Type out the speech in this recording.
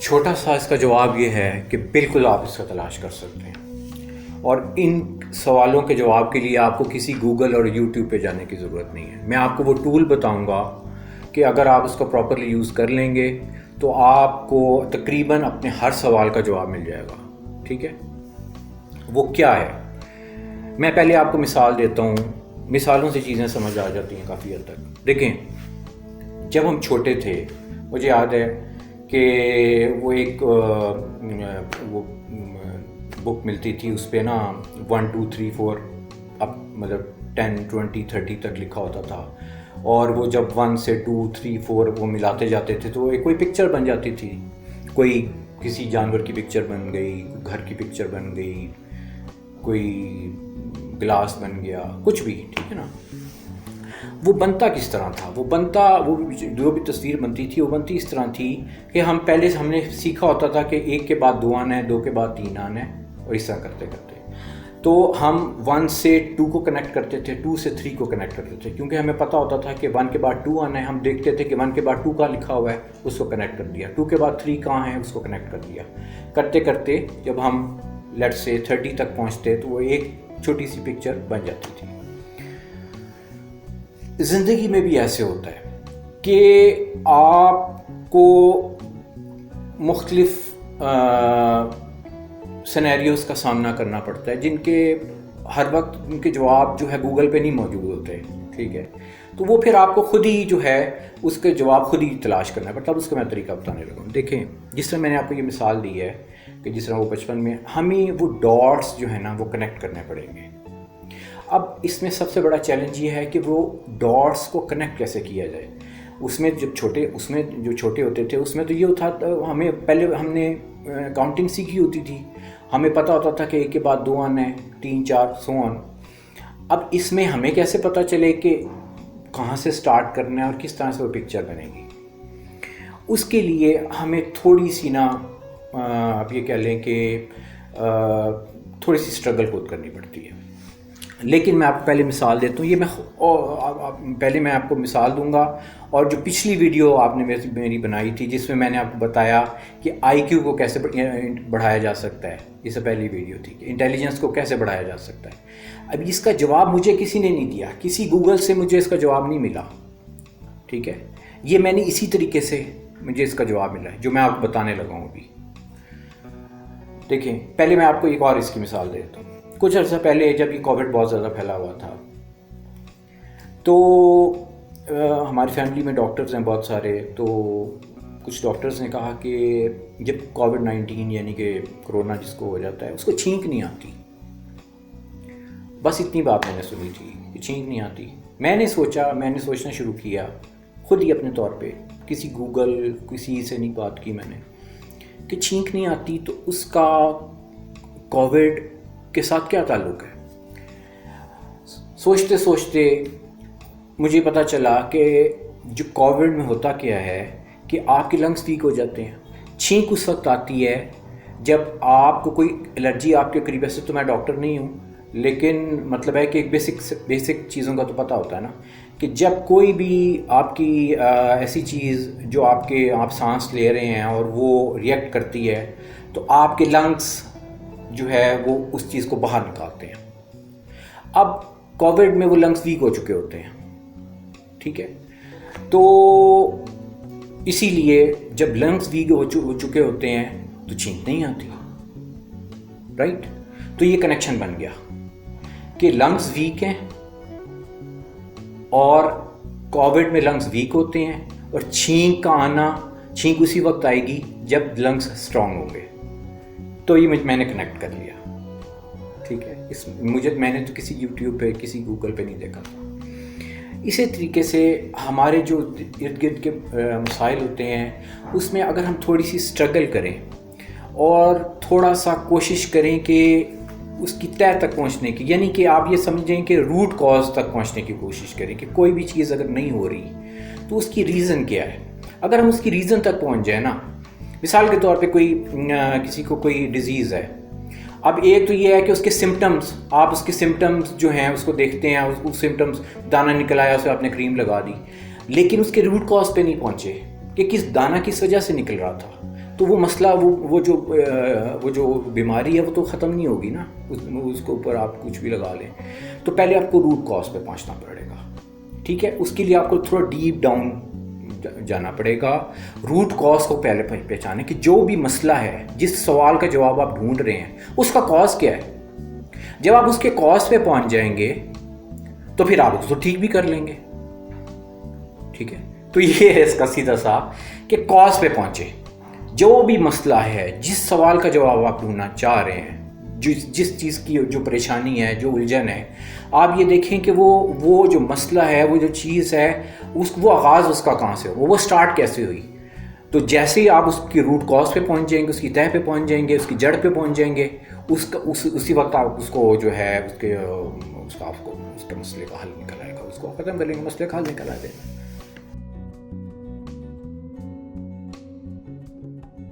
چھوٹا سا اس کا جواب یہ ہے کہ بالکل آپ اس کا تلاش کر سکتے ہیں، اور ان سوالوں کے جواب کے لیے آپ کو کسی گوگل اور یوٹیوب پہ جانے کی ضرورت نہیں ہے. میں آپ کو وہ ٹول بتاؤں گا کہ اگر آپ اس کو پراپرلی یوز کر لیں گے تو آپ کو تقریباً اپنے ہر سوال کا جواب مل جائے گا. ٹھیک ہے، وہ کیا ہے؟ میں پہلے آپ کو مثال دیتا ہوں، مثالوں سے چیزیں سمجھ آ جاتی ہیں کافی حد تک. دیکھیں، جب ہم چھوٹے تھے مجھے یاد ہے کہ وہ ایک وہ بک ملتی تھی، اس پہ نا 1 2 3 4 اب مطلب 10 20 30 تک لکھا ہوتا تھا، اور وہ جب 1 سے 2 3 4 وہ ملاتے جاتے تھے تو کوئی پکچر بن جاتی تھی. کوئی کسی جانور کی پکچر بن گئی، گھر کی پکچر بن گئی، کوئی گلاس بن گیا، کچھ بھی. ٹھیک ہے نا. وہ بنتا کس طرح تھا؟ وہ جو بھی تصویر بنتی تھی وہ بنتی اس طرح تھی کہ ہم نے سیکھا ہوتا تھا کہ 1 کے بعد 2 آنا ہے، 2 کے بعد 3 آنا ہے، اور اس طرح کرتے کرتے تو ہم 1 سے 2 کو کنیکٹ کرتے تھے، 2 سے 3 کو کنیکٹ کرتے تھے، کیونکہ ہمیں پتہ ہوتا تھا کہ 1 کے بعد 2 آنا ہے. ہم دیکھتے تھے کہ 1 کے بعد 2 کا لکھا ہوا ہے، اس کو کنیکٹ کر دیا. 2 کے بعد 3 کہاں ہے، اس کو کنیکٹ کر دیا. کرتے کرتے جب ہم لیٹ سے 30 تک پہنچتے تو وہ ایک چھوٹی سی پکچر بن جاتی تھی. زندگی میں بھی ایسے ہوتا ہے کہ آپ کو مختلف سینیریوز کا سامنا کرنا پڑتا ہے جن کے ہر وقت ان کے جواب جو ہے گوگل پہ نہیں موجود ہوتے. ٹھیک ہے، تو وہ پھر آپ کو خود ہی جو ہے اس کے جواب خود ہی تلاش کرنا پڑتا ہے. اب اس کا میں طریقہ بتانے لگا ہوں. دیکھیں، جس طرح میں نے آپ کو یہ مثال دی ہے کہ جس طرح وہ بچپن میں ہمیں وہ ڈاٹس جو ہے نا وہ کنیکٹ کرنے پڑیں گے. اب اس میں سب سے بڑا چیلنج یہ ہے کہ وہ ڈاٹس کو کنیکٹ کیسے کیا جائے. اس میں جو چھوٹے ہوتے تھے اس میں تو یہ تھا، ہمیں پہلے ہم نے کاؤنٹنگ سیکھی ہوتی تھی، ہمیں پتہ ہوتا تھا کہ 1 کے بعد 2 آنا ہے، 3 4 سو آن. اب اس میں ہمیں کیسے پتہ چلے کہ کہاں سے سٹارٹ کرنا ہے اور کس طرح سے وہ پکچر بنے گی؟ اس کے لیے ہمیں تھوڑی سی نا آپ یہ کہہ لیں کہ تھوڑی سی اسٹرگل خود کرنی پڑتی ہے. لیکن میں آپ کو پہلے مثال دیتا ہوں. پہلے میں آپ کو مثال دوں گا، اور جو پچھلی ویڈیو آپ نے میری بنائی تھی جس میں نے آپ کو بتایا کہ IQ کو کیسے بڑھایا جا سکتا ہے، یہ سے پہلی ویڈیو تھی کہ انٹیلیجنس کو کیسے بڑھایا جا سکتا ہے. اب اس کا جواب مجھے کسی نے نہیں دیا، کسی گوگل سے مجھے اس کا جواب نہیں ملا. ٹھیک ہے، یہ میں نے اسی طریقے سے مجھے اس کا جواب ملا ہے جو میں آپ کو بتانے لگا ہوں ابھی. دیکھیں، پہلے میں آپ کو ایک اور اس کی مثال دیتا ہوں. کچھ عرصہ پہلے جب یہ کووڈ بہت زیادہ پھیلا ہوا تھا تو ہماری فیملی میں ڈاکٹرز ہیں بہت سارے. تو کچھ ڈاکٹرز نے کہا کہ جب COVID-19 یعنی کہ کرونا جس کو ہو جاتا ہے اس کو چھینک نہیں آتی. بس اتنی بات میں نے سنی تھی کہ چھینک نہیں آتی. میں نے سوچنا شروع کیا خود ہی اپنے طور پہ، کسی گوگل کسی سے نہیں بات کی میں نے کہ چھینک نہیں آتی تو اس کا کووڈ کے ساتھ کیا تعلق ہے. سوچتے سوچتے مجھے پتہ چلا کہ جو کووڈ میں ہوتا کیا ہے کہ آپ کے لنگس ویک ہو جاتے ہیں. چھینک اس وقت آتی ہے جب آپ کو کوئی الرجی آپ کے قریب، ایسے تو میں ڈاکٹر نہیں ہوں لیکن مطلب ہے کہ ایک بیسک چیزوں کا تو پتہ ہوتا ہے نا، کہ جب کوئی بھی آپ کی ایسی چیز جو آپ سانس لے رہے ہیں اور وہ ریئیکٹ کرتی ہے تو آپ کے لنگس جو ہے وہ اس چیز کو باہر نکالتے ہیں. اب کووڈ میں وہ لنگس ویک ہو چکے ہوتے ہیں. ٹھیک ہے، تو اسی لیے جب لنگس ویک ہو چکے ہوتے ہیں تو چھینک نہیں آتی. رائٹ، تو یہ کنیکشن بن گیا کہ لنگس ویک ہیں اور کووڈ میں لنگس ویک ہوتے ہیں، اور چھینک کا آنا، چھینک اسی وقت آئے گی جب لنگس اسٹرانگ ہوں گے. تو یہ میں نے کنیکٹ کر لیا. ٹھیک ہے، میں نے تو کسی یوٹیوب پہ کسی گوگل پہ نہیں دیکھا تھا. اسی طریقے سے ہمارے جو ارد گرد کے مسائل ہوتے ہیں اس میں اگر ہم تھوڑی سی اسٹرگل کریں اور تھوڑا سا کوشش کریں کہ اس کی تہہ تک پہنچنے کی، یعنی کہ آپ یہ سمجھیں کہ روٹ کاز تک پہنچنے کی کوشش کریں کہ کوئی بھی چیز اگر نہیں ہو رہی تو اس کی ریزن کیا ہے. اگر ہم اس کی ریزن تک پہنچ جائیں نا، مثال کے طور پہ کسی کو کوئی ڈیزیز ہے. اب ایک تو یہ ہے کہ اس کے سمٹمز، آپ اس کے سمٹمز جو ہیں اس کو دیکھتے ہیں، اس سمٹمز دانہ نکل آیا اسے آپ نے کریم لگا دی، لیکن اس کے روٹ کاز پہ نہیں پہنچے کہ کس دانہ کس وجہ سے نکل رہا تھا. تو وہ مسئلہ وہ جو بیماری ہے وہ تو ختم نہیں ہوگی نا، اس کے اوپر آپ کچھ بھی لگا لیں. تو پہلے آپ کو روٹ کاز پہ پہنچنا پڑے گا. ٹھیک ہے، اس کے لیے آپ کو تھوڑا ڈیپ ڈاؤن جانا پڑے گا. روٹ کاز کو پہلے پہچانے کہ جو بھی مسئلہ ہے، جس سوال کا جواب آپ ڈھونڈ رہے ہیں، اس کا کاز کیا ہے. جب آپ اس کے کاز پہ پہنچ جائیں گے تو پھر آپ اس کو ٹھیک بھی کر لیں گے. ٹھیک ہے، تو یہ ہے اس کا سیدھا سا کہ کاز پہ پہنچے. جو بھی مسئلہ ہے، جس سوال کا جواب آپ ڈھونڈنا چاہ رہے ہیں، جس چیز کی جو پریشانی ہے، جو الجھن ہے، آپ یہ دیکھیں کہ وہ جو مسئلہ ہے، وہ جو چیز ہے، وہ آغاز اس کا کہاں سے ہو، وہ سٹارٹ کیسے ہوئی. تو جیسے ہی آپ اس کی روٹ کاز پہ پہنچ جائیں گے، اس کی تہہ پہ پہنچ جائیں گے، اس کی جڑ پہ پہنچ جائیں گے، اسی وقت آپ اس کو جو ہے اس کے مسئلے کا حل نکل آئے گا. اس کو ختم کر لیں گے، مسئلے کا حل نکل آئے گا.